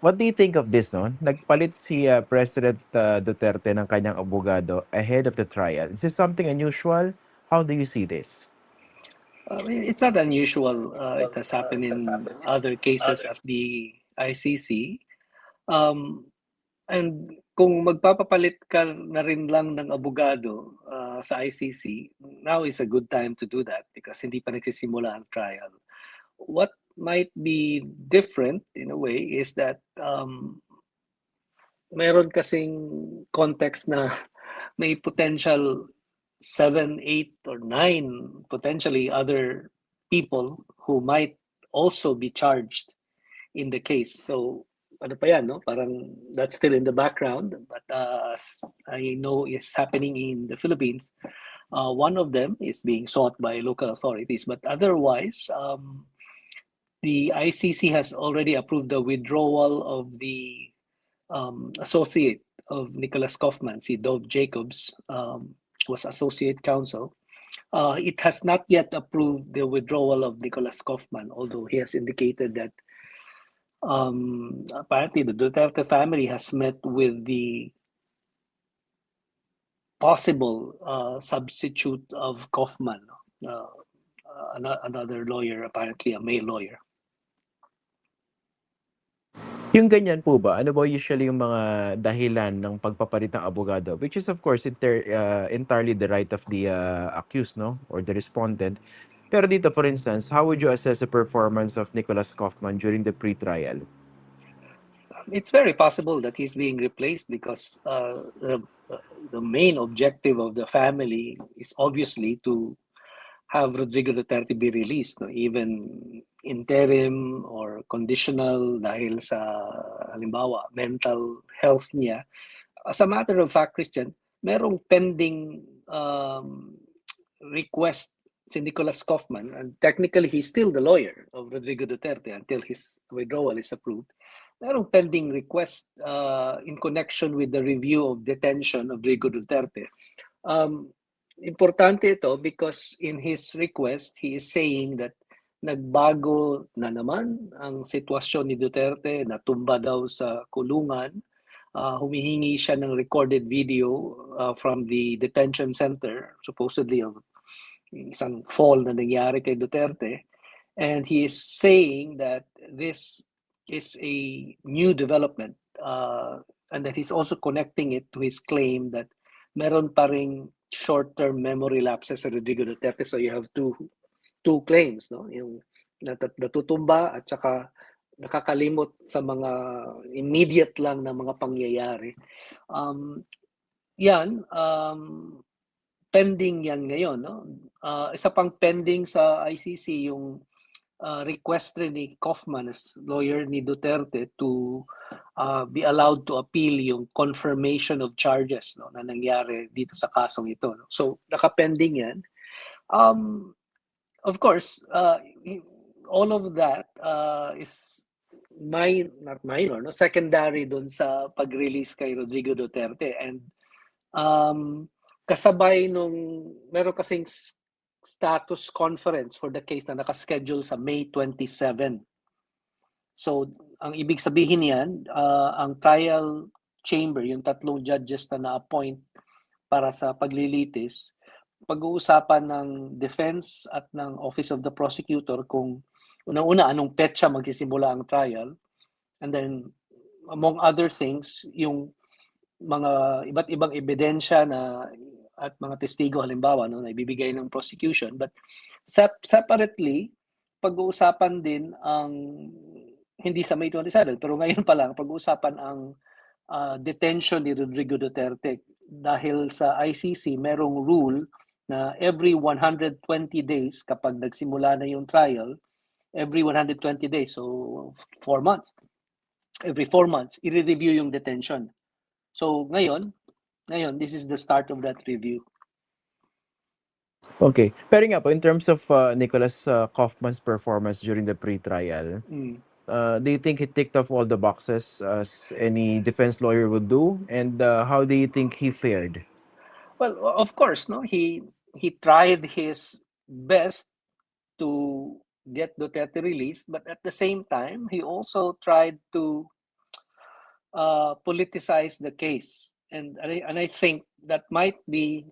What do you think of this, no? Nagpalit si President Duterte ng kanyang abogado ahead of the trial. Is this something unusual? How do you see this? It's not unusual. It has happened in other cases at the ICC. Um, and kung magpapapalit ka na rin lang ng abogado sa ICC, now is a good time to do that because hindi pa nagsisimula ang trial. What might be different in a way is that meron kasing context na may potential 7, 8, or 9 potentially other people who might also be charged in the case. So, ano pa yan, no? Parang that's still in the background, but I know it's happening in the Philippines. One of them is being sought by local authorities, but otherwise, the ICC has already approved the withdrawal of the associate of Nicholas Kaufman, si Dove Jacobs, was associate counsel. It has not yet approved the withdrawal of Nicholas Kaufman, although he has indicated that apparently the Duterte family has met with the possible substitute of Kaufman, another lawyer, apparently a male lawyer. Yung ganyan po ba, ano ba usually yung mga dahilan ng pagpapalit ng abogado? Which is of course entirely the right of the accused, no? Or the respondent. Pero dito, for instance, how would you assess the performance of Nicholas Kaufman during the pre-trial? It's very possible that he's being replaced because the main objective of the family is obviously to have Rodrigo Duterte be released, no? Even interim or conditional dahil sa halimbawa mental health niya. As a matter of fact, Christian, merong pending request si Nicholas Kaufman, and technically he's still the lawyer of Rodrigo Duterte until his withdrawal is approved. Merong pending request in connection with the review of detention of Rodrigo Duterte. Importante ito because in his request, he is saying that nagbago na naman ang sitwasyon ni Duterte, natumba daw sa kulungan. Humihingi siya ng recorded video from the detention center, supposedly of isang fall na nangyari kay Duterte. And he is saying that this is a new development and that he's also connecting it to his claim that meron pa ring short-term memory lapses sa Rodrigo Duterte. So you have two claims, no? Yung natutumba at saka nakakalimot sa mga immediate lang na mga pangyayari. Yan, pending yan ngayon, no? Isa pang pending sa ICC yung request rin ni Kaufman as lawyer ni Duterte to be allowed to appeal yung confirmation of charges, no, na nangyari dito sa kasong ito. No? So, nakapending yan. Of course, all of that is not minor, no? Secondary dun sa pag-release kay Rodrigo Duterte. And kasabay nung meron kasing status conference for the case na nakaschedule sa May 27. So, ang ibig sabihin niyan, ang trial chamber, yung tatlong judges na na-appoint para sa paglilitis, pag-uusapan ng defense at ng Office of the Prosecutor kung unang-una anong petsa magsisimula ang trial, and then among other things, yung mga iba't ibang ebidensya na at mga testigo halimbawa no na ibibigay ng prosecution, but separately pag-uusapan din ang hindi sa May 27 pero ngayon pa lang pag-uusapan ang detention ni Rodrigo Duterte dahil sa ICC merong rule na every 120 days kapag nagsimula na yung trial, every 120 days, so 4 months, every 4 months i-review yung detention. So ngayon, this is the start of that review. Okay. Pero nga po, in terms of Nicholas Kaufman's performance during the pre-trial, do you think he ticked off all the boxes as any defense lawyer would do? And how do you think he fared? Well, of course, no, he tried his best to get Duterte released, but at the same time, he also tried to politicize the case, and I think that might be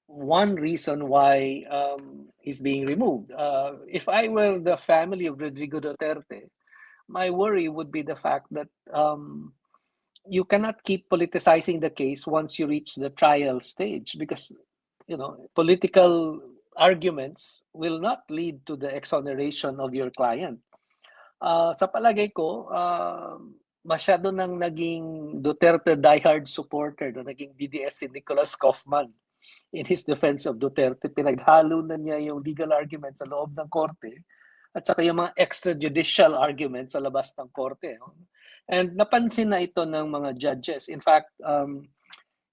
one reason why he's being removed. If I were the family of Rodrigo Duterte, my worry would be the fact that you cannot keep politicizing the case once you reach the trial stage, because political arguments will not lead to the exoneration of your client. Sa palagay ko, masyado nang naging Duterte diehard supporter, naging DDS si Nicholas Kaufman in his defense of Duterte. Pinaghalo na niya yung legal arguments sa loob ng korte at saka yung mga extrajudicial arguments sa labas ng korte. And napansin na ito ng mga judges. In fact,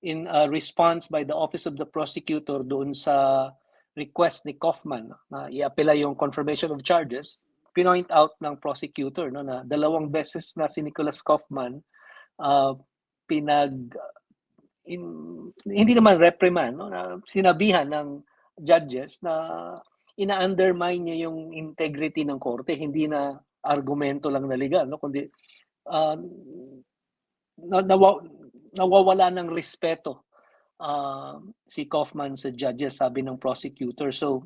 in a response by the Office of the Prosecutor doon sa request ni Kaufman na i-apela yung confirmation of charges, pinoint out ng prosecutor na 2 beses na si Nicholas Kaufman hindi naman reprimand, na sinabihan ng judges na ina-undermine niya yung integrity ng korte, hindi na argumento lang na legal, kundi nawawala ng respeto si Kaufman sa judges, sabi ng prosecutor. So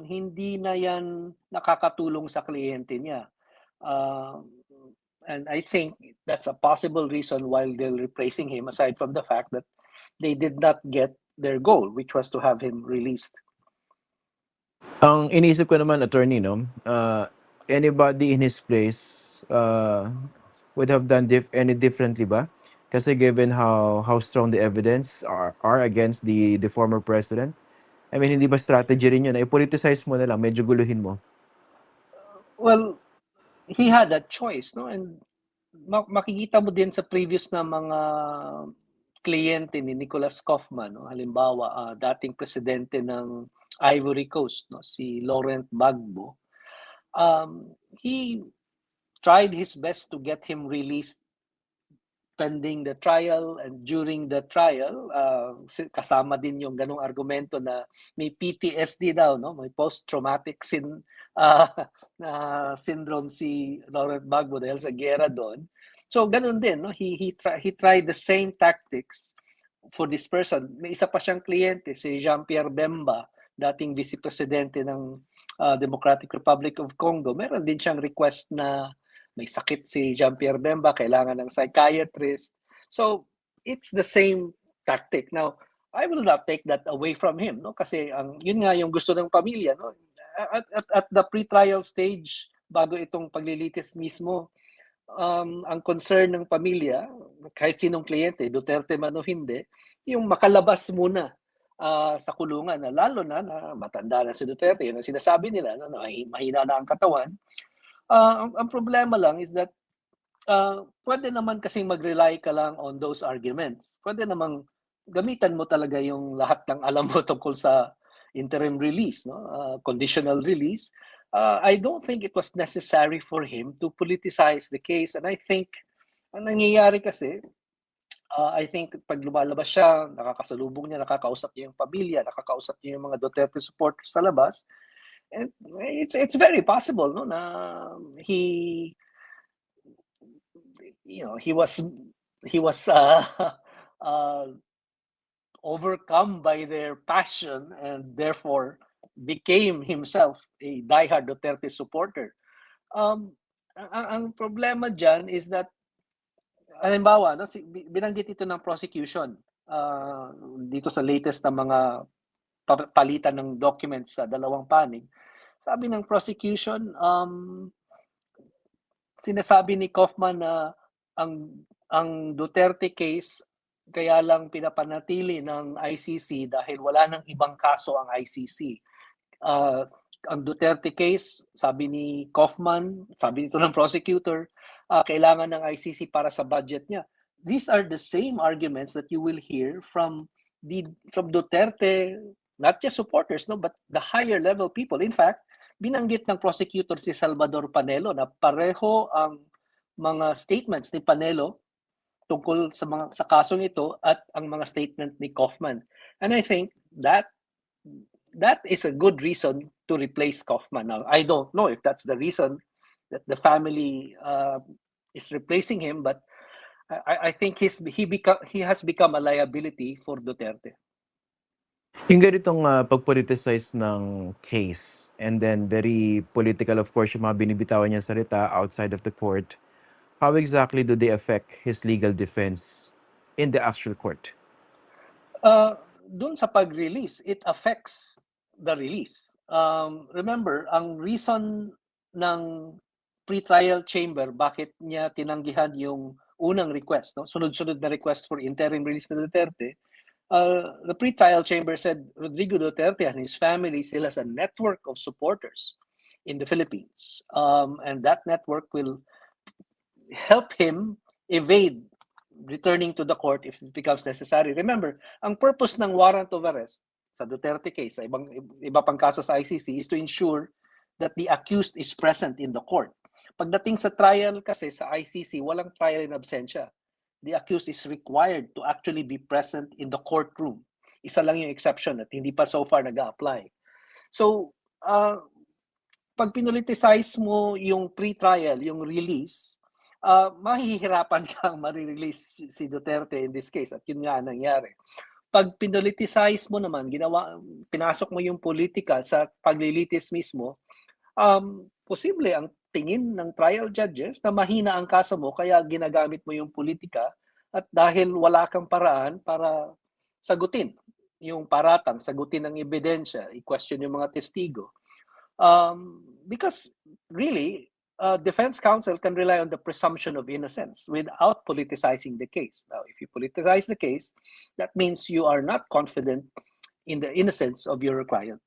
hindi na yan nakakatulong sa kliyente niya. And I think that's a possible reason why they're replacing him, aside from the fact that they did not get their goal, which was to have him released. Ang iniisip ko naman, attorney, anybody in his place would have done any differently ba? Kasi given how strong the evidence are against the former president, I mean, hindi ba strategy rin yun? I-politicize mo na lang, medyo guluhin mo. Well, he had a choice, and makikita mo din sa previous na mga kliyente ni Nicholas Kaufman, halimbawa dating presidente ng Ivory Coast, si Laurent Gbagbo. He tried his best to get him released pending the trial, and during the trial kasama din yung ganong argumento na may PTSD daw, may post-traumatic syndrome si Laurent Gbagbo dahil sa gera doon. So ganun din, he tried the same tactics for this person. May isa pa siyang kliyente, si Jean-Pierre Bemba, dating vice presidente ng Democratic Republic of Congo. Meron din siyang request na may sakit si Jean-Pierre Bemba, kailangan ng psychiatrist. So, it's the same tactic. Now, I will not take that away from him, kasi yun nga yung gusto ng pamilya, At the pre-trial stage, bago itong paglilitis mismo, ang concern ng pamilya, kahit sinong kliyente, Duterte man o hindi, yung makalabas muna sa kulungan, lalo na matanda na si Duterte, yun ang sinasabi nila, mahina na ang katawan. Ang problema lang is that pwede naman kasing mag-rely ka lang on those arguments. Pwede namang gamitan mo talaga yung lahat ng alam mo tungkol sa interim release, conditional release. I don't think it was necessary for him to politicize the case. And I think, ang nangyayari kasi, I think pag lumalabas siya, nakakasalubong niya, nakakausap niya yung pamilya, nakakausap niya yung mga Duterte supporters sa labas, and it's very possible na he was overcome by their passion and therefore became himself a diehard Duterte supporter. Ang problema dyan is that, halimbawa, binanggit ito ng prosecution dito sa latest na mga palitan ng documents sa 2 panig. Sabi ng prosecution, sinasabi ni Kaufman na ang Duterte case kaya lang pinapanatili ng ICC dahil wala nang ibang kaso ang ICC. Ang Duterte case, sabi ni Kaufman, sabi nito ng prosecutor, kailangan ng ICC para sa budget niya. These are the same arguments that you will hear from Duterte, not just supporters, but the higher level people. In fact, binanggit ng prosecutor si Salvador Panelo na pareho ang mga statements ni Panelo tungkol sa kasong ito at ang mga statement ni Kaufman. And I think that is a good reason to replace Kaufman. Now, I don't know if that's the reason that the family is replacing him, but I think he has become a liability for Duterte. Yung ganitong pag-politicize ng case and then very political of course yung mga binibitawan niyang salita outside of the court, how exactly do they affect his legal defense in the actual court? Doon sa pag-release, it affects the release. Remember, ang reason ng pre-trial chamber bakit niya tinanggihan yung unang request, no? Sunod-sunod na request for interim release na Duterte. The pre-trial chamber said Rodrigo Duterte and his family still has a network of supporters in the Philippines, and that network will help him evade returning to the court if it becomes necessary. Remember, ang purpose ng warrant of arrest sa Duterte case, sa iba pang kaso sa ICC, is to ensure that the accused is present in the court. Pagdating sa trial kasi sa ICC, walang trial in absentia. The accused is required to actually be present in the courtroom. Isa lang yung exception at hindi pa so far nag-a-apply. So, pag pinoliticize mo yung pre-trial, yung release, mahihirapan kang ma-release si Duterte in this case, at yun nga nangyari. Pag pinoliticize mo naman, pinasok mo yung politika sa paglilitis mismo, posible ang tingin ng trial judges na mahina ang kaso mo kaya ginagamit mo yung politika, at dahil wala kang paraan para sagutin yung paratang, sagutin ang ebidensya, i-question yung mga testigo. Because really, defense counsel can rely on the presumption of innocence without politicizing the case. Now, if you politicize the case, that means you are not confident in the innocence of your client.